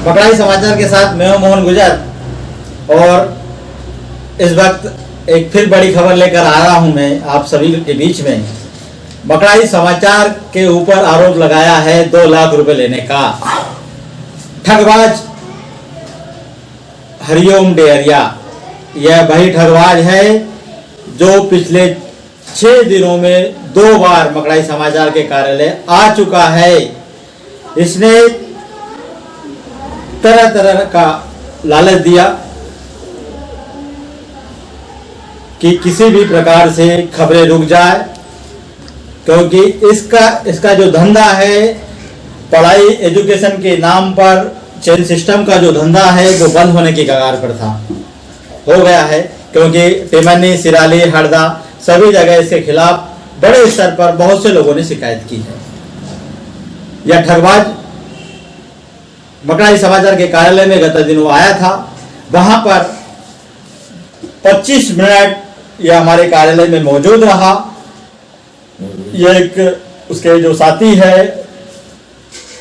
मकड़ाई समाचार के साथ मैं हूं मोहन गुजर और इस वक्त एक फिर बड़ी खबर लेकर आया हूं मैं आप सभी के बीच में। मकड़ाई समाचार के ऊपर आरोप लगाया है 2 लाख रुपए लेने का। ठगबाज हरिओम डेहरिया यह वही ठगबाज है जो पिछले 6 दिनों में 2 बार मकड़ाई समाचार के कार्यालय आ चुका है। इसने तरह तरह का लालच दिया कि किसी भी प्रकार से खबरें रुक जाए, क्योंकि इसका जो धंधा है पढ़ाई एजुकेशन के नाम पर चेन सिस्टम का जो धंधा है वो बंद होने की कगार पर था, हो गया है। क्योंकि टिमनी, सिराली, हरदा सभी जगह इसके खिलाफ बड़े स्तर पर बहुत से लोगों ने शिकायत की है। यह ठगबाज मकड़ाई समाचार के कार्यालय में गत दिनों आया था। वहां पर 25 मिनट यह हमारे कार्यालय में मौजूद रहा। यह एक उसके जो साथी है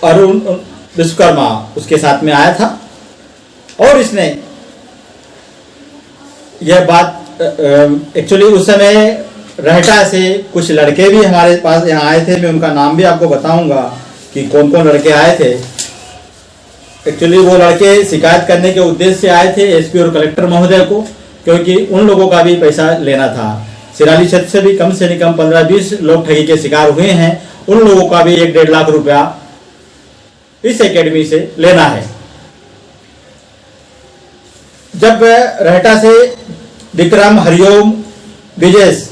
अरुण विश्वकर्मा उसके साथ में आया था और इसने यह बात एक्चुअली उस समय रहटा से कुछ लड़के भी हमारे पास यहाँ आए थे। मैं उनका नाम भी आपको बताऊंगा कि कौन कौन लड़के आए थे। एक्चुअली वो लड़के शिकायत करने के उद्देश्य से आए थे एसपी और कलेक्टर महोदय को, क्योंकि उन लोगों का भी पैसा लेना था। सिराली क्षेत्र से भी कम 15-20 लोग ठगी के शिकार हुए हैं। उन लोगों का भी 1-1.5 लाख रुपया इस एकेडमी से लेना है। जब रहटा से विक्रम, हरिओम, विजेश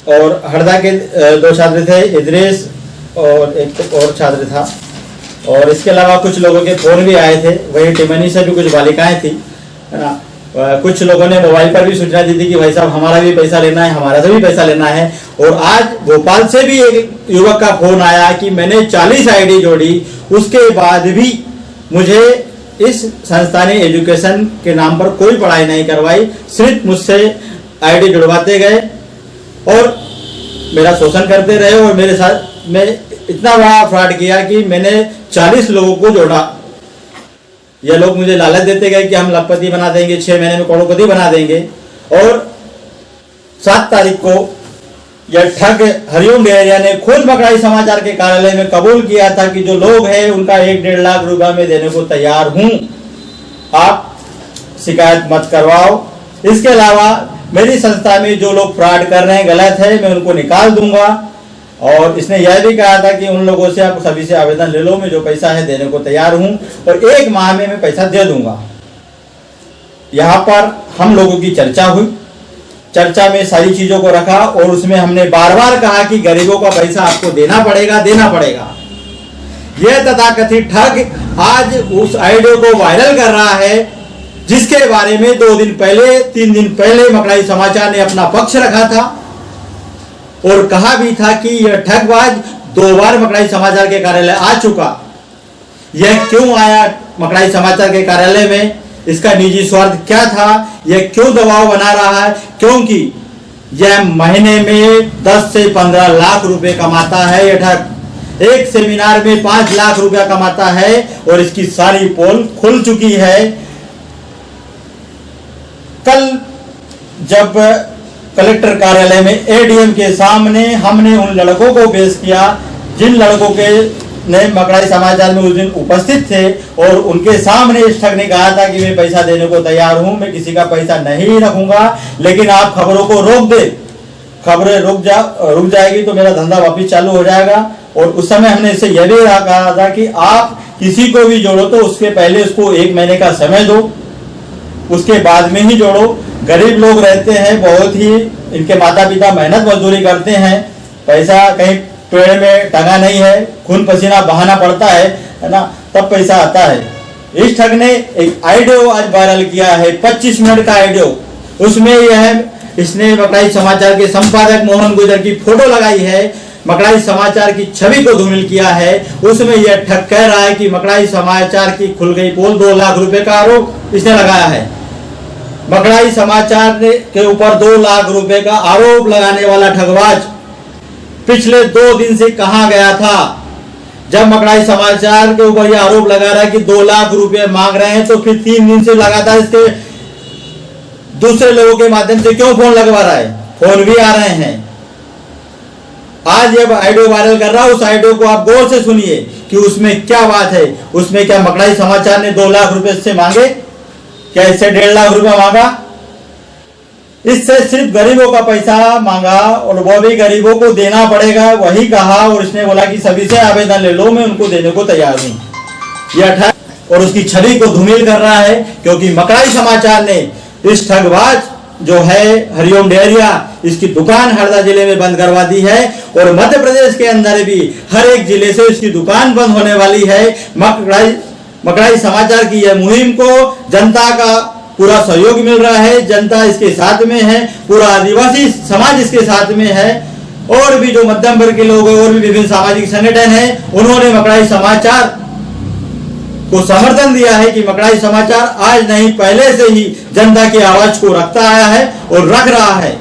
और हरदा के 2 छात्र थे, इद्रेश और एक और छात्र था, और इसके अलावा कुछ लोगों के फोन भी आए थे। वही टिमनी से भी कुछ बालिकाएं थी, है ना। कुछ लोगों ने मोबाइल पर भी सूचना दी थी कि भाई साहब हमारा भी पैसा लेना है, हमारा से भी पैसा लेना है। और आज भोपाल से भी एक युवक का फोन आया कि मैंने 40 आईडी जोड़ी, उसके बाद भी मुझे इस संस्थानी एजुकेशन के नाम पर कोई पढ़ाई नहीं करवाई, सिर्फ मुझसे आईडी जुड़वाते गए और मेरा शोषण करते रहे और मेरे साथ में इतना बड़ा फ्रॉड किया कि मैंने 40 लोगों को जोड़ा। ये लोग मुझे लालच देते गए कि हम लखपति बना देंगे, 6 महीने में करोड़पति बना देंगे। और 7 तारीख को यह ठग हरिओम डेहरिया ने खुद मकड़ाई समाचार के कार्यालय में कबूल किया था कि जो लोग हैं उनका 1-1.5 लाख रुपया में देने को तैयार हूं, आप शिकायत मत करवाओ। इसके अलावा मेरी संस्था में जो लोग फ्रॉड कर रहे हैं, गलत है, मैं उनको निकाल दूंगा। और इसने यह भी कहा था कि उन लोगों से आप सभी से आवेदन ले लो, मैं जो पैसा है देने को तैयार हूं और 1 माह में मैं पैसा दे दूंगा। यहां पर हम लोगों की चर्चा हुई, चर्चा में सारी चीजों को रखा और उसमें हमने बार-बार कहा कि गरीबों का पैसा आपको देना पड़ेगा, देना पड़ेगा। यह तथाकथित ठग आज उस आईडियो को वायरल कर रहा है जिसके बारे में 2 दिन पहले, 3 दिन पहले मकड़ाई समाचार ने अपना पक्ष रखा था और कहा भी था कि यह ठगबाज 2 बार मकड़ाई समाचार के कार्यालय आ चुका। यह क्यों आया मकड़ाई समाचार के कार्यालय में, इसका निजी स्वार्थ क्या था, यह क्यों दबाव बना रहा है? क्योंकि यह महीने में 10 से 15 लाख रुपए कमाता है। यह ठग एक सेमिनार में 5 लाख रुपया कमाता है और इसकी सारी पोल खुल चुकी है। कल जब कलेक्टर कार्यालय में एडीएम के सामने हमने उन लड़कों को पेश किया जिन लड़कों के ने मकड़ाई समाचार में उस दिन उपस्थित थे और उनके सामने इस ठग ने कहा था कि मैं पैसा देने को तैयार हूं, मैं किसी का पैसा नहीं रखूंगा, लेकिन आप खबरों को रोक दे, खबरें रुक जाएगी तो मेरा धंधा वापिस चालू हो जाएगा। और उस समय हमने इससे यह भी कहा था कि आप किसी को भी जोड़ो तो उसके पहले उसको 1 महीने का समय दो, उसके बाद में ही जोड़ो। गरीब लोग रहते हैं, बहुत ही इनके माता पिता मेहनत मजदूरी करते हैं, पैसा कहीं पेड़ में टंगा नहीं है, खून पसीना बहाना पड़ता है ना, तब पैसा आता है। इस ठग ने एक ऑडियो आज वायरल किया है, 25 मिनट का ऑडियो। उसमें इसने मकड़ाई समाचार के संपादक मोहन गुजर की फोटो लगाई है, मकड़ाई समाचार की छवि को धूमिल किया है। उसमें यह ठग कह रहा है कि मकड़ाई समाचार की खुल गई पोल, 2 लाख रुपए का आरोप इसने लगाया है। मकड़ाई समाचार के ऊपर 2 लाख रुपए का आरोप लगाने वाला ठगबाज पिछले 2 दिन से कहां गया था? जब मकड़ाई समाचार के ऊपर यह आरोप लगा रहा है कि 2 लाख रुपए मांग रहे हैं, तो फिर 3 दिन से लगातार इसके दूसरे लोगों के माध्यम से क्यों फोन लगवा रहा है? फोन भी आ रहे हैं। आज जब ऑडियो वायरल कर रहा है, उस ऑडियो को आप गौर से सुनिए कि उसमें क्या बात है। उसमें क्या मकड़ाई समाचार ने 2 लाख रुपए इससे मांगे? क्या इससे 1.5 लाख रुपए मांगा? इससे सिर्फ गरीबों का पैसा मांगा और वो भी गरीबों को देना पड़ेगा, वही कहा। और इसने बोला कि सभी से आवेदन ले लो, मैं उनको देने को तैयार हूं। यह ठग और उसकी छवि को धूमिल कर रहा है, क्योंकि मकड़ाई समाचार ने इस ठगबाज जो है हरिओम डेहरिया, इसकी दुकान हरदा जिले में बंद करवा दी है। और मध्य प्रदेश के अंदर भी हर एक जिले से इसकी दुकान बंद होने वाली है। मकड़ाई समाचार की यह मुहिम को जनता का पूरा सहयोग मिल रहा है, जनता इसके साथ में है, पूरा आदिवासी समाज इसके साथ में है। और भी जो मध्यम वर्ग के लोग हैं और भी विभिन्न सामाजिक संगठन हैं, उन्होंने मकड़ाई समाचार को समर्थन दिया है कि मकड़ाई समाचार आज नहीं पहले से ही जनता की आवाज को रखता आया है और रख रहा है।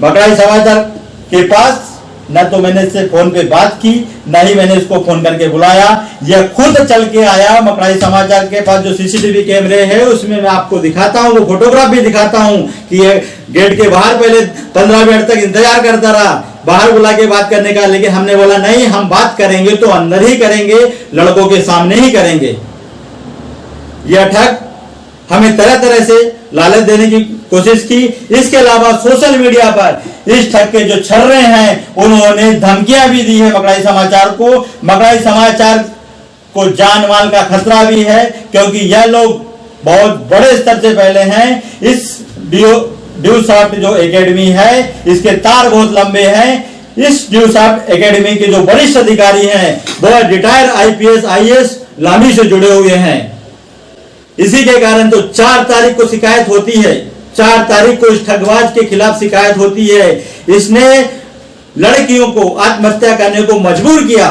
मकड़ाई समाचार के पास न तो मैंने इससे फोन पे बात की, न ही मैंने इसको फोन करके बुलाया। यह खुद चल के आया। मकड़ाई समाचार के पास जो सीसीटीवी कैमरे हैं उसमें मैं आपको दिखाता हूं, वो फोटोग्राफ भी दिखाता हूं कि ये गेट के बाहर पहले 15 मिनट तक इंतजार करता रहा, बाहर बुला के बात करने का। लेकिन हमने बोला नहीं, हम बात करेंगे तो अंदर ही करेंगे, लड़कों के सामने ही करेंगे। यह ठग हमें तरह तरह से लालच देने की कोशिश की। इसके अलावा सोशल मीडिया पर इस ठग के जो छर्रे हैं, उन्होंने धमकियां भी दी है मकड़ाई समाचार को। मकड़ाई समाचार को जान माल का खतरा भी है, क्योंकि यह लोग बहुत बड़े स्तर से पहले हैं। इस ड्यूसॉफ्ट जो एकेडमी है, इसके तार बहुत लंबे हैं। इस ड्यूसॉफ्ट एकेडमी के जो वरिष्ठ अधिकारी हैं, वो रिटायर IPS IAS लामी से जुड़े हुए हैं। इसी के कारण तो 4 तारीख को शिकायत होती है, 4 तारीख को इस ठगबाज के खिलाफ शिकायत होती है। इसने लड़कियों को आत्महत्या करने को मजबूर किया,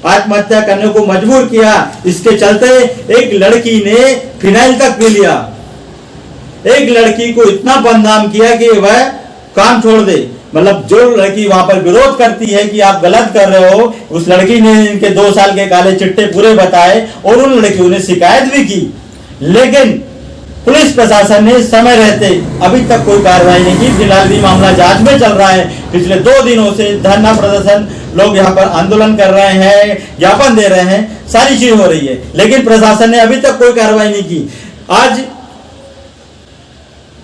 आत्महत्या करने को मजबूर किया। इसके चलते एक लड़की ने फिनाइल तक पी लिया। एक लड़की को इतना बदनाम किया कि वह काम छोड़ दे। मतलब जो लड़की वहां पर विरोध करती है कि आप गलत कर रहे हो, उस लड़की ने इनके 2 साल के काले चिट्टे पूरे बताए और उन लड़कियों ने शिकायत भी की। लेकिन पुलिस प्रशासन ने समय रहते अभी तक कोई कार्रवाई नहीं की। फिलहाल भी मामला जांच में चल रहा है। पिछले 2 दिनों से धरना प्रदर्शन, लोग यहाँ पर आंदोलन कर रहे हैं, ज्ञापन दे रहे हैं, सारी चीज हो रही है, लेकिन प्रशासन ने अभी तक कोई कार्रवाई नहीं की। आज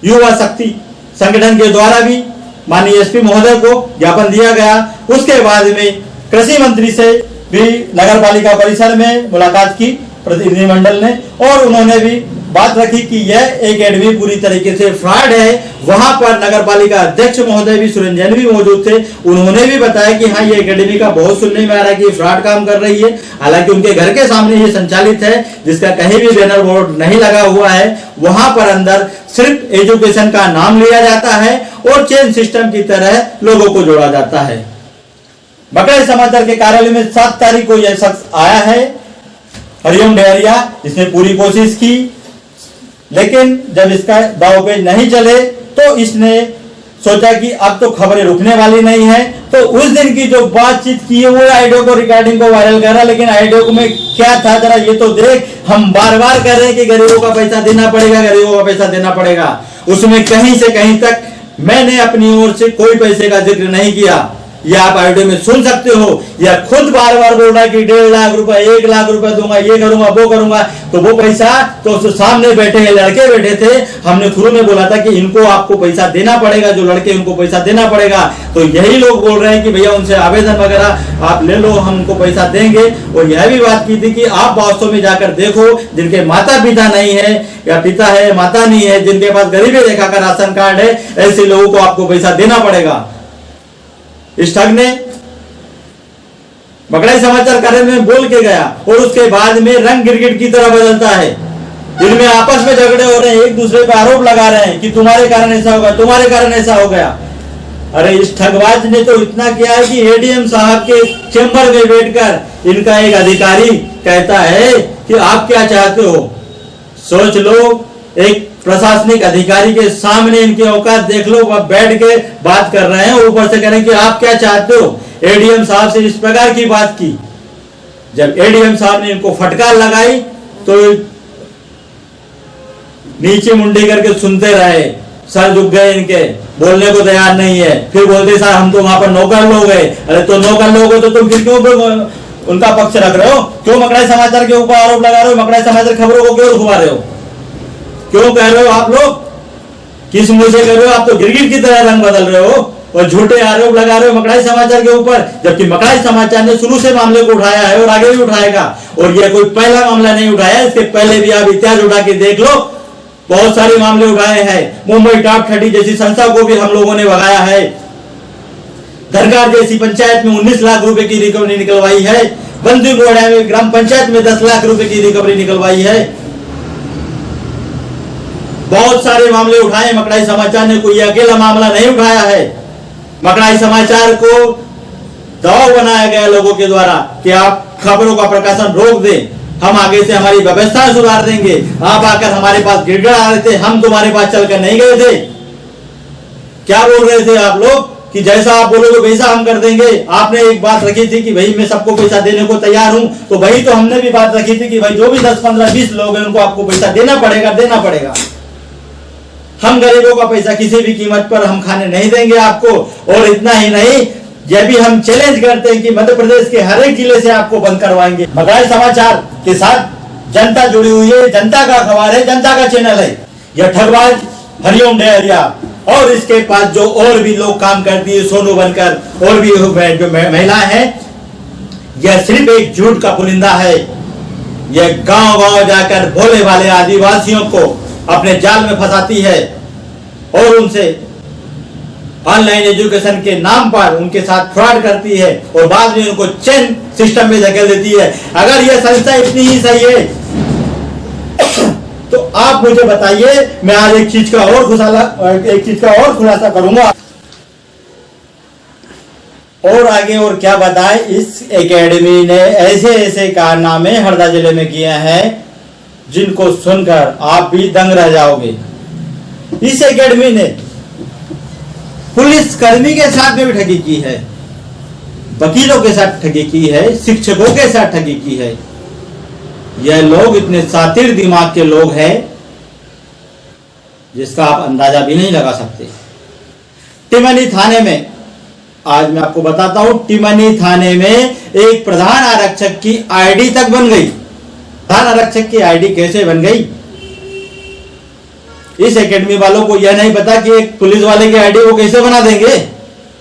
युवा शक्ति संगठन के द्वारा भी माननीय SP महोदय को ज्ञापन दिया गया। उसके बाद में कृषि मंत्री से भी नगर पालिका परिसर में मुलाकात की प्रतिनिधिमंडल ने, और उन्होंने भी बात रखी कि यह एकेडमी पूरी तरीके से फ्रॉड है। वहां पर नगर पालिका अध्यक्ष महोदय भी, सुरेंद्र जैन भी मौजूद थे। उन्होंने भी बताया कि हाँ, ये एकेडमी का बहुत सुनने में आ रहा है कि फ्रॉड काम कर रही है। हालांकि उनके घर के सामने ये संचालित है, जिसका कहीं भी बैनर बोर्ड नहीं लगा हुआ है। वहां पर अंदर सिर्फ एजुकेशन का नाम लिया जाता है और चेन सिस्टम की तरह लोगों को जोड़ा जाता है। मकड़ाई समाचार के कार्यालय में 7 तारीख को यह शख्स आया है, हरिओम डेहरिया। इसने पूरी कोशिश की, लेकिन जब इसका दावपेच नहीं चले तो इसने सोचा कि अब तो खबरें रुकने वाली नहीं है। तो उस दिन की जो बातचीत की है, वो ऑडियो को, रिकॉर्डिंग को वायरल करा। लेकिन ऑडियो में क्या था जरा ये तो देख। हम बार बार कह रहे हैं कि गरीबों का पैसा देना पड़ेगा, गरीबों का पैसा देना पड़ेगा। उसमें कहीं से कहीं तक मैंने अपनी ओर से कोई पैसे का जिक्र नहीं किया। यह आप ऑडियो में सुन सकते हो। यह खुद बार बार बोल रहा है कि 1.5 लाख रुपए, 1 लाख रुपए दूंगा, ये करूंगा, वो करूंगा। तो वो पैसा तो सामने बैठे हैं लड़के बैठे थे। हमने शुरू में बोला था कि इनको आपको पैसा देना पड़ेगा, जो लड़के उनको पैसा देना पड़ेगा। तो यही लोग बोल रहे हैं कि भैया उनसे आवेदन वगैरह आप ले लो, हम उनको पैसा देंगे। और यह भी बात की थी कि आप वास्तव में जाकर देखो, जिनके माता पिता नहीं है या पिता है माता नहीं है, जिनके पास गरीबी रेखा का राशन कार्ड है, ऐसे लोगों को आपको पैसा देना पड़ेगा। इस ठग ने मकड़ाई समाचार कार्यालय में बोल के गया और उसके बाद में रंग गिरगिट की तरह बदलता है। इनमें आपस में झगड़े हो रहे हैं, एक दूसरे पर आरोप लगा रहे हैं कि तुम्हारे कारण ऐसा होगा, तुम्हारे कारण ऐसा हो गया। अरे इस ठगबाज ने तो इतना किया है कि ADM साहब के चेंबर में बैठकर इनका एक अधिकारी कहता है कि आप क्या चाहते हो। सोच लो, एक प्रशासनिक अधिकारी के सामने इनकी औकात देख लो, वह बैठ के बात कर रहे हैं और ऊपर से कह रहे हैं कि आप क्या चाहते हो। एडीएम साहब से इस प्रकार की बात की। जब एडीएम साहब ने इनको फटकार लगाई तो नीचे मुंडी करके सुनते रहे, सर झुक गए इनके, बोलने को तैयार नहीं है। फिर बोलते सर हम तो वहां पर नौकर लोग हैं। अरे तो नौकर लोग हो तो तुम फिर क्यों उनका पक्ष रख रहे हो? क्यों मकड़ाई समाचार के ऊपर आरोप लगा रहे हो? मकड़ाई समाचार खबरों को क्यों रुकवा रहे हो? क्यों कह रहे हो आप लोग? किस मुंह से कर रहे हो? आप तो गिरगिट की तरह रंग बदल रहे हो और झूठे आरोप लगा रहे हो मकड़ाई समाचार के ऊपर, जबकि मकड़ाई समाचार ने शुरू से मामले को उठाया है और आगे भी उठाएगा। और यह कोई पहला मामला नहीं उठाया, इसके पहले भी आप इतिहास उठा के देख लो, बहुत सारे मामले उठाए हैं। मुंबई टॉप 30 जैसी संस्था को भी हम लोगों ने भगाया है। धरकार जैसी पंचायत में 19 लाख रुपए की रिकवरी निकलवाई है। बंदीगोड़ा में ग्राम पंचायत में 10 लाख रुपए की रिकवरी निकलवाई है। बहुत सारे मामले उठाए मकड़ाई समाचार ने, कोई अकेला मामला नहीं उठाया है। मकड़ाई समाचार को दबाव बनाया गया लोगों के द्वारा कि आप खबरों का प्रकाशन रोक दें, हम आगे से हमारी व्यवस्था सुधार देंगे। आप आकर हमारे पास गिड़गिड़ा रहे थे, हम तुम्हारे पास चलकर नहीं गए थे। क्या बोल रहे थे आप लोग कि जैसा आप बोलोगे वैसा हम कर देंगे? आपने एक बात रखी थी कि भाई मैं सबको पैसा देने को तैयार हूं, तो वही तो हमने भी बात रखी थी कि भाई जो भी 10, 15, 20 लोग हैं उनको आपको पैसा देना पड़ेगा। हम गरीबों का पैसा किसी भी कीमत पर हम खाने नहीं देंगे आपको। और इतना ही नहीं, यह भी हम चैलेंज करते हैं कि मध्य प्रदेश के हर एक जिले से आपको बंद करवाएंगे। मकड़ाई समाचार के साथ जनता जुड़ी हुई है, जनता का अखबार है, जनता का चैनल है। यह ठगबाज हरिओम डहरिया और इसके पास जो और भी लोग काम करती है, सोनू बनकर और भी जो महिलाएं हैं, यह सिर्फ एक झूठ का पुलिंदा है। यह गांव-गांव जाकर भोले भाले आदिवासियों को अपने जाल में फंसाती है और उनसे ऑनलाइन एजुकेशन के नाम पर उनके साथ फ्रॉड करती है और बाद में उनको चेन सिस्टम में धकेल देती है। अगर यह संस्था इतनी ही सही है तो आप मुझे बताइए, मैं आज एक चीज का और खुलासा करूंगा। और आगे और क्या बताएं, इस एकेडमी ने ऐसे ऐसे कारनामे हरदा जिले में किए हैं जिनको सुनकर आप भी दंग रह जाओगे। इस एकेडमी ने पुलिस कर्मी के साथ में भी ठगी की है, वकीलों के साथ ठगी की है, शिक्षकों के साथ ठगी की है। यह लोग इतने सातिर दिमाग के लोग हैं जिसका आप अंदाजा भी नहीं लगा सकते। टिमनी थाने में, आज मैं आपको बताता हूं, टिमनी थाने में एक प्रधान आरक्षक की आईडी तक बन गई। प्रधान आरक्षक की आईडी कैसे बन गई? इस एकेडमी वालों को यह नहीं पता कि एक पुलिस वाले की आईडी वो कैसे बना देंगे।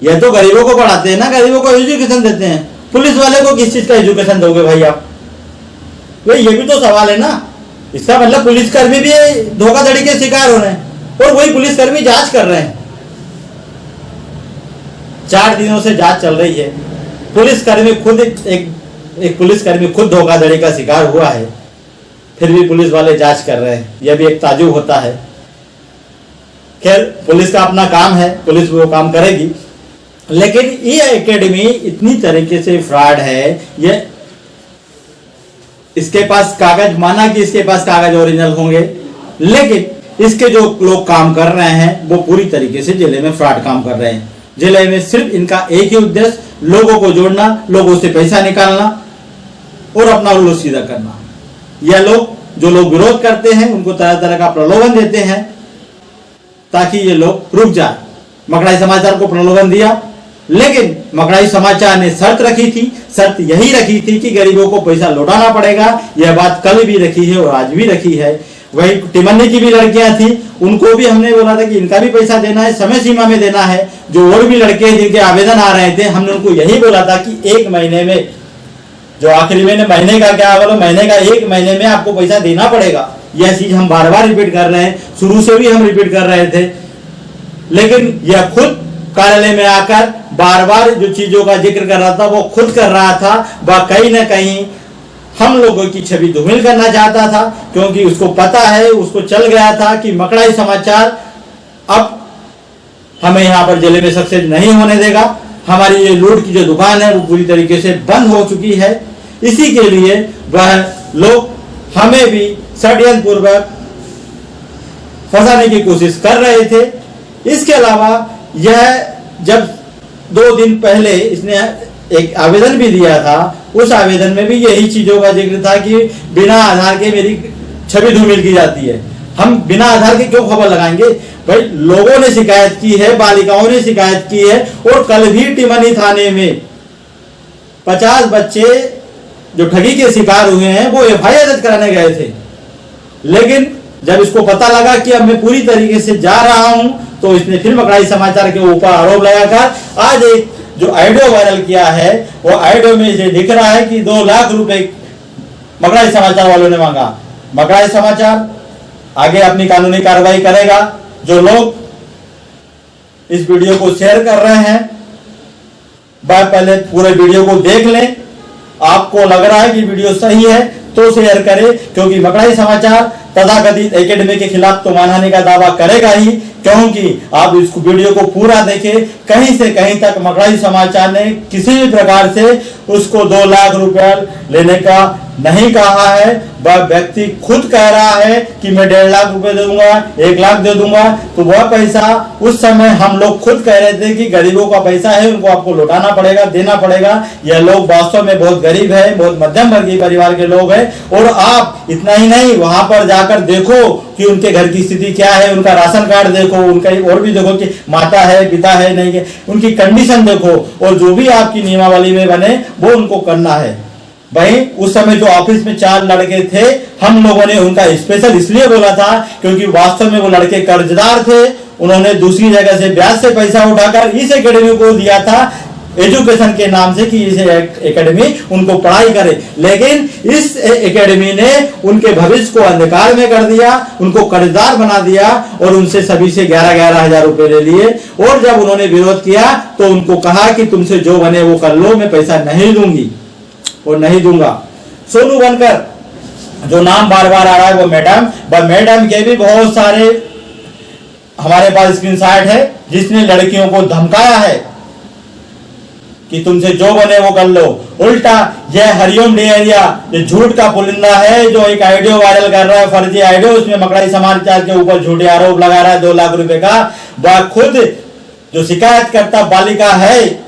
यह तो गरीबों को पढ़ाते हैं ना, गरीबों को एजुकेशन देते हैं। पुलिस वाले को किस चीज का एजुकेशन दोगे भाई आप? भाई ये भी तो सवाल है ना। इसका मतलब पुलिसकर्मी भी धोखाधड़ी के शिकार हो रहे हैं और वही पुलिसकर्मी जांच कर रहे हैं। 4 दिनों से जांच चल रही है। पुलिसकर्मी खुद एक पुलिसकर्मी खुद धोखाधड़ी का शिकार हुआ है, फिर भी पुलिस वाले जांच कर रहे हैं। यह भी एक ताजुब होता है। खैर, पुलिस का अपना काम है, पुलिस वो काम करेगी। लेकिन ये एकेडमी इतनी तरीके से फ्रॉड है। ये इसके पास कागज, माना कि इसके पास कागज ओरिजिनल होंगे, लेकिन इसके जो लोग काम कर रहे हैं वो पूरी तरीके से जिले में फ्रॉड काम कर रहे हैं। जिले में सिर्फ इनका एक ही उद्देश्य, लोगों को जोड़ना, लोगों से पैसा निकालना और अपना उल्लू सीधा करना। यह लोग, जो लोग विरोध करते हैं, उनको तरह तरह का प्रलोभन देते हैं ताकि ये लोग रुक जाए। मकड़ाई समाचार को प्रलोभन दिया, लेकिन मकड़ाई समाचार ने शर्त रखी थी। शर्त यही रखी थी कि गरीबों को पैसा लौटाना पड़ेगा। यह बात कल भी रखी है और आज भी रखी है। वही टिमनी की भी लड़कियां थी, उनको भी हमने बोला था कि इनका भी पैसा देना है, समय सीमा में देना है। जो और भी लड़के जिनके आवेदन आ रहे थे, हमने उनको यही बोला था कि 1 महीने में, जो आखिरी महीने का क्या बोलो, महीने का 1 महीने में आपको पैसा देना पड़ेगा। यह चीज हम बार बार रिपीट कर रहे हैं, शुरू से भी हम रिपीट कर रहे थे। लेकिन यह खुद कार्यालय में आकर बार बार जो चीजों का जिक्र कर रहा था वो खुद कर रहा था। वह कहीं ना कहीं हम लोगों की छवि धूमिल करना चाहता था, क्योंकि उसको पता है, उसको चल गया था कि मकड़ाई समाचार अब हमें यहाँ पर जिले में सक्सेस नहीं होने देगा। हमारी ये लूट की जो दुकान है वो पूरी तरीके से बंद हो चुकी है। इसी के लिए वह लोग हमें भी षड्यंत्र पूर्वक फंसाने की कोशिश कर रहे थे। इसके अलावा यह जब 2 दिन पहले इसने एक आवेदन भी दिया था। उस आवेदन में भी यही चीजों का जिक्र था कि बिना आधार के मेरी छवि धूमिल की जाती है। हम बिना आधार के क्यों खबर लगाएंगे भाई? लोगों ने शिकायत की है, बालिकाओं ने शिकायत की है, और कल भी टिमनी थाने में 50 बच्चे जो ठगी के शिकार हुए हैं वो एफआईआर दर्ज कराने गए थे। लेकिन जब इसको पता लगा कि अब मैं पूरी तरीके से जा रहा हूं, तो इसने फिर मकड़ाई समाचार के ऊपर आरोप लगाकर आज एक जो ऑडियो वायरल किया है, वो ऑडियो में ये दिख रहा है कि 2 लाख रुपए मकड़ाई समाचार वालों ने मांगा। मकड़ाई समाचार आगे अपनी कानूनी कार्रवाई करेगा। जो लोग इस वीडियो को शेयर कर रहे हैं, वह पहले पूरे वीडियो को देख लें। आपको लग रहा है कि वीडियो सही है तो शेयर करें, क्योंकि मकड़ाई समाचार तथाकथित एकेडमी के खिलाफ तो मानहानि का दावा करेगा ही, क्योंकि आप इस वीडियो को पूरा देखें। कहीं से कहीं तक मकड़ाई समाचार ने किसी भी प्रकार से उसको 2 लाख रुपया लेने का नहीं कहा है। वह व्यक्ति खुद कह रहा है कि मैं 1.5 लाख रुपए दे दूंगा, 1 लाख दे दूंगा। तो वह पैसा उस समय हम लोग खुद कह रहे थे कि गरीबों का पैसा है, उनको आपको लौटाना पड़ेगा, देना पड़ेगा। यह लोग वास्तव में बहुत गरीब है, बहुत मध्यम वर्गीय परिवार के लोग हैं। और आप इतना ही नहीं, वहां पर जाकर देखो कि उनके घर की स्थिति क्या है, उनका राशन कार्ड देखो, उनका और भी देखो कि माता है, पिता है, नहीं है, उनकी कंडीशन देखो, और जो भी आपकी नियमावली में बने वो उनको करना है। भाई उस समय जो ऑफिस में 4 लड़के थे, हम लोगों ने उनका स्पेशल इसलिए बोला था क्योंकि वास्तव में वो लड़के कर्जदार थे। उन्होंने दूसरी जगह से ब्याज से पैसा उठाकर इस एकेडमी को दिया था एजुकेशन के नाम से कि इस एकेडमी उनको पढ़ाई करे, लेकिन इस एकेडमी ने उनके भविष्य को अंधकार में कर दिया, उनको कर्जदार बना दिया और उनसे सभी से 11-11 हजार रुपए ले लिए। और जब उन्होंने विरोध किया तो उनको कहा कि तुमसे जो बने वो कर लो, मैं पैसा नहीं दूंगी और नहीं दूंगा। सोनू बनकर जो नाम बार बार आ रहा है वो मैडम के भी बहुत सारे हमारे पास स्क्रीनशॉट है, जिसने लड़कियों को धमकाया है कि तुमसे जो बने वो कर लो। उल्टा यह हरिओम डेरिया ये झूठ का पुलिंदा है, जो एक ऑडियो वायरल कर रहा है, फर्जी ऑडियो, उसमें मकड़ाई समाचार के ऊपर झूठे आरोप लगा रहा है 2 लाख रुपए का। वह खुद जो शिकायत करता बालिका है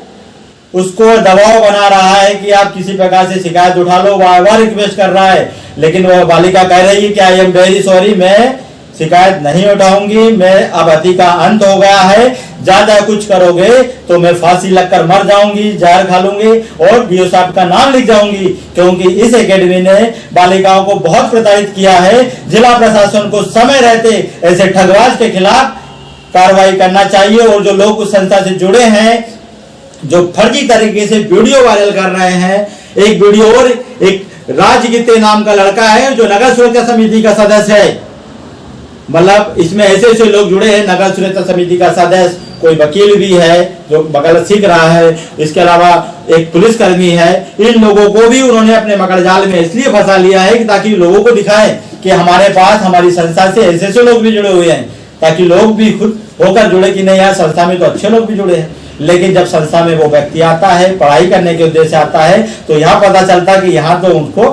उसको दबाव बना रहा है कि आप किसी प्रकार से शिकायत उठा लो, बार रिक्वेस्ट कर रहा है। लेकिन वह बालिका कह रही है कि आई एम वेरी सॉरी, मैं शिकायत नहीं उठाऊंगी, मैं अब अति का अंत हो गया है, ज्यादा कुछ करोगे तो मैं फांसी लगकर मर जाऊंगी, जहर खा लूंगी और बीओ साहब का नाम लिख जाऊंगी, क्योंकि इस एकेडमी ने बालिकाओं को बहुत प्रताड़ित किया है। जिला प्रशासन को समय रहते ऐसे ठगबाज के खिलाफ कार्रवाई करना चाहिए। और जो लोग उस संस्था से जुड़े हैं, जो फर्जी तरीके से वीडियो वायरल कर रहे हैं, एक वीडियो और एक राजगीते नाम का लड़का है जो नगर सुरक्षा समिति का सदस्य है, मतलब इसमें ऐसे लोग जुड़े हैं। नगर सुरक्षा समिति का सदस्य, कोई वकील भी है जो वकालत सीख रहा है, इसके अलावा एक पुलिसकर्मी है। इन लोगों को भी उन्होंने अपने मकड़जाल में इसलिए फंसा लिया है कि ताकि लोगों को दिखाएं कि हमारे पास हमारी संस्था से ऐसे लोग भी जुड़े हुए हैं, ताकि लोग भी खुद होकर जुड़े कि नहीं यार संस्था में तो अच्छे लोग भी जुड़े हैं। लेकिन जब संस्था में वो व्यक्ति आता है पढ़ाई करने के उद्देश्य से आता है, तो यहाँ पता चलता कि यहाँ तो उनको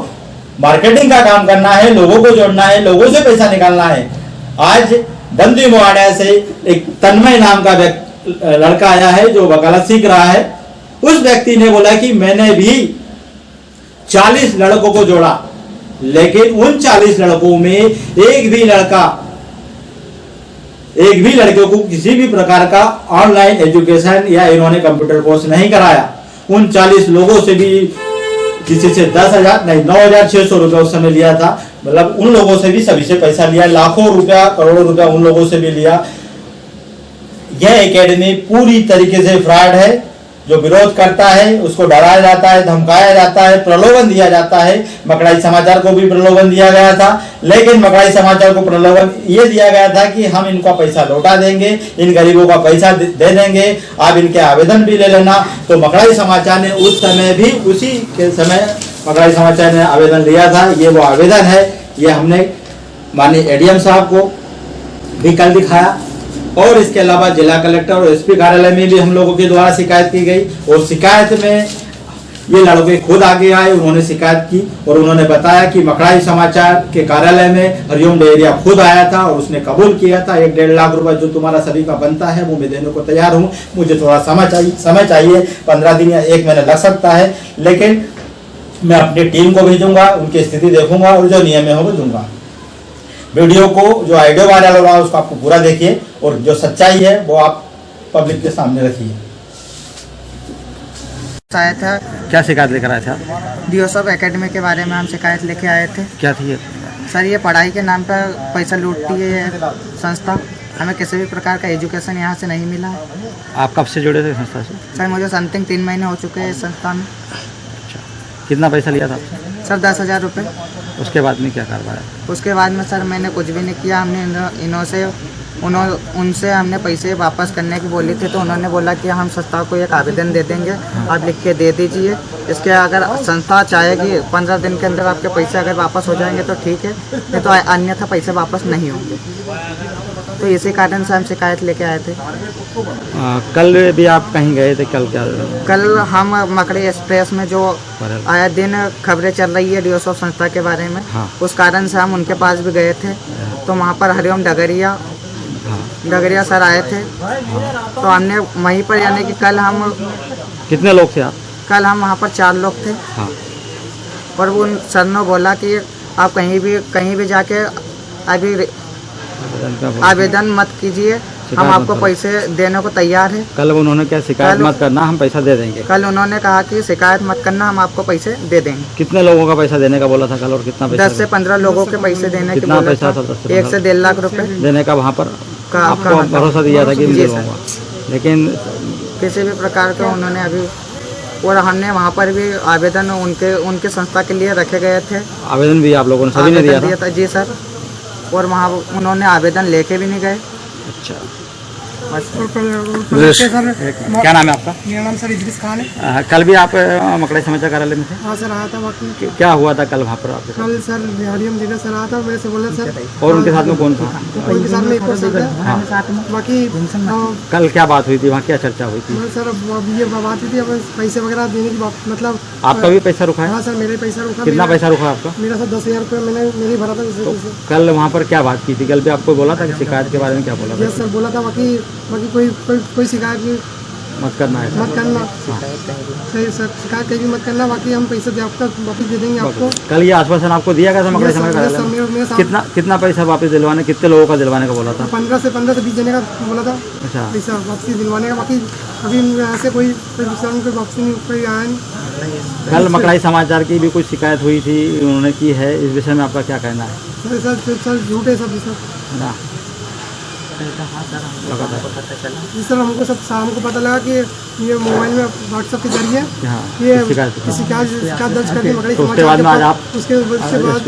मार्केटिंग का काम करना है, लोगों को जोड़ना है, लोगों से पैसा निकालना है। आज बंदी मुआड़ा से एक तन्मय नाम का लड़का आया है जो वकालत सीख रहा है। उस व्यक्ति ने बोला कि मैंने भी 40 लड़कों को जोड़ा, लेकिन उन 40 लड़कों में एक भी लड़के को किसी भी प्रकार का ऑनलाइन एजुकेशन या इन्होंने कंप्यूटर कोर्स नहीं कराया। उन 40 लोगों से भी किसी से 10,000 नहीं 9,600 रुपया उस समय लिया था, मतलब उन लोगों से भी सभी से पैसा लिया, लाखों रुपया करोड़ों रुपया उन लोगों से भी लिया। यह एकेडमी पूरी तरीके से फ्रॉड है। जो विरोध करता है उसको डराया जाता है, धमकाया जाता है, प्रलोभन दिया जाता है। मकड़ाई समाचार को भी प्रलोभन दिया गया था, लेकिन मकड़ाई समाचार को प्रलोभन ये दिया गया था कि हम इनका पैसा लौटा देंगे, इन गरीबों का पैसा दे देंगे, आप इनके आवेदन भी ले लेना। तो मकड़ाई समाचार ने उस समय भी उसी के समय मकड़ाई समाचार ने आवेदन लिया था। ये वो आवेदन है, ये हमने माननीय एडीएम साहब को भी कल दिखाया और इसके अलावा जिला कलेक्टर और एसपी कार्यालय में भी हम लोगों के द्वारा शिकायत की गई। और शिकायत में ये लड़के खुद आगे आए, उन्होंने शिकायत की और उन्होंने बताया कि मकड़ाई समाचार के कार्यालय में हरिओम डेहरिया खुद आया था और उसने कबूल किया था 1-1.5 लाख रुपए जो तुम्हारा सभी का बनता है वो मैं देने को तैयार हूँ, मुझे थोड़ा समय चाहिए 15 दिन या 1 महीना लग सकता है, लेकिन मैं अपनी टीम को भेजूंगा, उनकी स्थिति देखूंगा और जो नियम है वो दूंगा। वीडियो को जो ऑडियो वायरल हो रहा है उसको आपको पूरा देखिए और जो सच्चाई है वो आप पब्लिक के सामने रखिए। आया था, क्या शिकायत लेकर आए थे आप? DSOF एकेडमी के बारे में हम शिकायत लेके आए थे। क्या थी ये? सर ये पढ़ाई के नाम पर पैसा लूटती है ये संस्था, हमें किसी भी प्रकार का एजुकेशन यहाँ से नहीं मिला है। आप कब से जुड़े थे संस्था से? सर मुझे समथिंग 3 महीने हो चुके हैं इस संस्था में। अच्छा, कितना पैसा लिया था आपसे? सर 10,000 रुपये। उसके बाद में क्या करवाया? उसके बाद में सर मैंने कुछ भी नहीं किया, हमने उनसे हमने पैसे वापस करने की बोली थी, तो उन्होंने बोला कि हम संस्था को एक आवेदन दे देंगे, आप लिख के दे दीजिए, इसके अगर संस्था चाहेगी 15 दिन के अंदर आपके पैसे अगर वापस हो जाएंगे तो ठीक है, नहीं तो अन्यथा पैसे वापस नहीं होंगे। तो इसी कारण से हम शिकायत लेके आए थे। कल भी आप कहीं गए थे? कल क्या? कल हम मकड़ी एक्सप्रेस में जो आया दिन खबरें चल रही है DSOF संस्था के बारे में, हाँ। उस कारण से हम उनके पास भी गए थे, तो वहाँ पर हरिओम डगरिया सर आए थे, तो हमने वहीं पर यानी कि कल हम कितने लोग थे आप? कल हम वहाँ पर 4 लोग थे, हाँ। और वो उन सर ने बोला कि आप कहीं भी जाके अभी आवेदन मत कीजिए, हम आपको पैसे देने को तैयार है। कल उन्होंने क्या शिकायत मत करना, हम पैसा दे देंगे? कल उन्होंने कहा कि शिकायत मत करना, हम आपको पैसे दे देंगे। कितने लोगों का पैसा देने का बोला था कल और कितना पैसा? 10 से 15 लोगों के पैसे देने के कितना बोला पैसा था? 1 से 1.5 लाख रुपए देने का वहाँ पर आपको भरोसा दिया था कि मैं दूंगा, लेकिन किसी भी प्रकार का उन्होंने अभी, और हमने वहाँ पर भी आवेदन उनके संस्था के लिए रखे गए थे। आवेदन भी आप लोगों ने सभी ने दिया था? जी सर, और वहाँ उन्होंने आवेदन लेके भी नहीं गए। अच्छा, सर क्या नाम है आपका? मेरा नाम सर इद्रिस खान है। कल भी आप मकड़ाई समाचार कार्यालय में थे? हाँ सर आया था। बाकी क्या हुआ था कल वहाँ पर आपके साथ? कल सर हरिओम डेहरिया सर आया था, मेरे से बोला सर, और उनके साथ में कौन था? उनके साथ में एक और सर था। हाँ। बाकी कल क्या बात हुई थी वहाँ, क्या चर्चा हुई थी? सर अब ये बात हुई थी, अब पैसे वगैरह देने की बात, मतलब आपका भी पैसा रुका है? हाँ सर मेरे पैसा रुका। कितना पैसा रुका आपका? मेरा सर 10,000 रुपये मैंने भरा था। कल वहाँ पर क्या बात की थी? कल भी आपको बोला था कि शिकायत के बारे में क्या बोला था? यस सर बोला था। बाकी कोई शिकायत नहीं मत करना है, मत करना। सही सर, शिकायत कहीं भी मत करना, बाकी हम पैसे वापस दे देंगे आपको। कल ये आश्वासन आपको दिया गया था मकड़ाई समाचार कार्यालय में? कितना पैसा वापस दिलवाने, कितने लोगों का दिलवाने का बोला था? 15 से 20 देने का बोला था। अच्छा, पैसा वापसी दिलवाने का। बाकी अभी ऐसे कोई वापसी नहीं, कोई आया नहीं। कल मकड़ाई समाचार की भी कुछ शिकायत हुई थी, उन्होंने की है, इस विषय में आपका क्या कहना है? सर झूठ है सब सर। ना जी सर, हमको सब शाम को पता लगा कि ये मोबाइल में व्हाट्सएप के जरिए ये शिकायत दर्ज करके मकड़ी तो उसके बाद में आज आप उसके बाद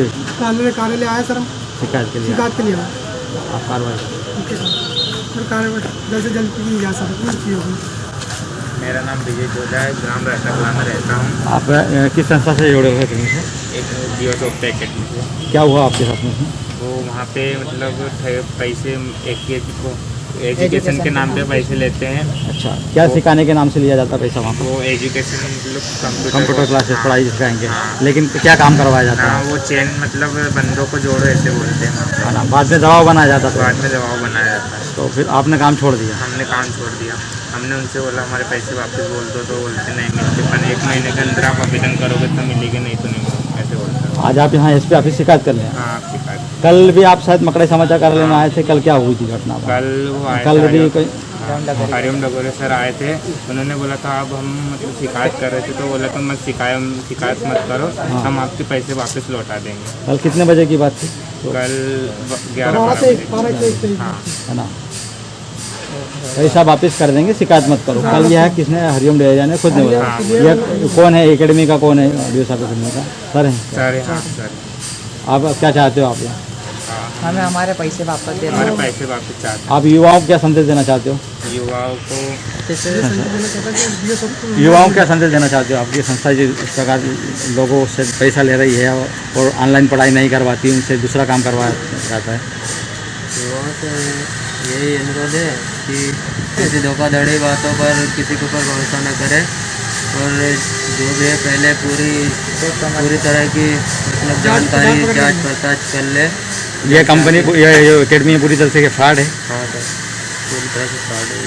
कार्यालय आए सर, हम शिकायत के लिए आप कार्रवाई सर, कार्रवाई जल्द से जल्द की जा सकती है। मेरा नाम विजय जोधा है, ग्राम रहता में रहता हूँ। आप किस संस्था से जुड़े हुए थे? एक DSOF एकेडमी से। क्या हुआ आपके साथ में? वो वहाँ पे मतलब पैसे एजुकेशन के नाम पे पैसे लेते हैं। अच्छा, क्या सिखाने के नाम से लिया जाता है पैसा वहाँ पर? वो एजुकेशन मतलब कंप्यूटर क्लासेस हाँ, पढ़ाई सिखाएंगे। हाँ। लेकिन क्या काम करवाया जाता हाँ, है? वो चेन मतलब बंदों को जोड़ो ऐसे बोलते हैं वहाँ है ना, बाद में दबाव बनाया जाता पे। था? बाद में दबाव बनाया जाता है। तो फिर आपने काम छोड़ दिया? हमने काम छोड़ दिया। हमने उनसे बोला हमारे पैसे वापस बोल दो, तो बोलते नहीं मिलते, पर 1 महीने के अंदर आप आवेदन करोगे तो मिलेगी, नहीं तो नहीं मिलेगी, ऐसे बोलते हैं। आज आप यहाँ SP ऑफिस शिकायत कर लें? हाँ, आप शिकायत। कल भी आप शायद मकड़ाई समाचार कार्यालय में आए थे, कल क्या हुई थी घटना? कल वो आए कल भी कोई हरिओम डगरिया सर आए थे, उन्होंने बोला था अब हम मतलब शिकायत कर रहे थे, तो बोला था मत शिकायत मत करो, हम आपके पैसे वापस लौटा देंगे। कल कितने बजे की बात थी? कल 11 बजे। हाँ, है ना, पैसा वापस कर देंगे, शिकायत मत करो। कल यह है किसने? हरिओम डेहरिया ने खुद ने बोला। ये कौन है एकेडमी का? कौन है DSOF एकेडमी का? सर है सर। हाँ सर। आप क्या चाहते हो? आप हमें हमारे पैसे वापस दे हमारे पैसे वापस चाहते आप युवाओं को क्या संदेश देना चाहते हो? हैं। युवाओं को युवाओं क्या संदेश देना चाहते हो? आपकी संस्था जो इस प्रकार लोगों से पैसा ले रही है और ऑनलाइन पढ़ाई नहीं करवाती, उनसे दूसरा काम करवाया जाता है। युवाओं से यही अनुरोध है कि ऐसी धोखाधड़ी बातों पर किसी के ऊपर भरोसा न करें और जो भी है पहले पूरी तरह की मतलब जानकारी जांच पड़ताल कर ले। ये कंपनी ये एकेडमी पूरी तरह से फ्रॉड है। हाँ सर, पूरी तरह से फ्रॉड है।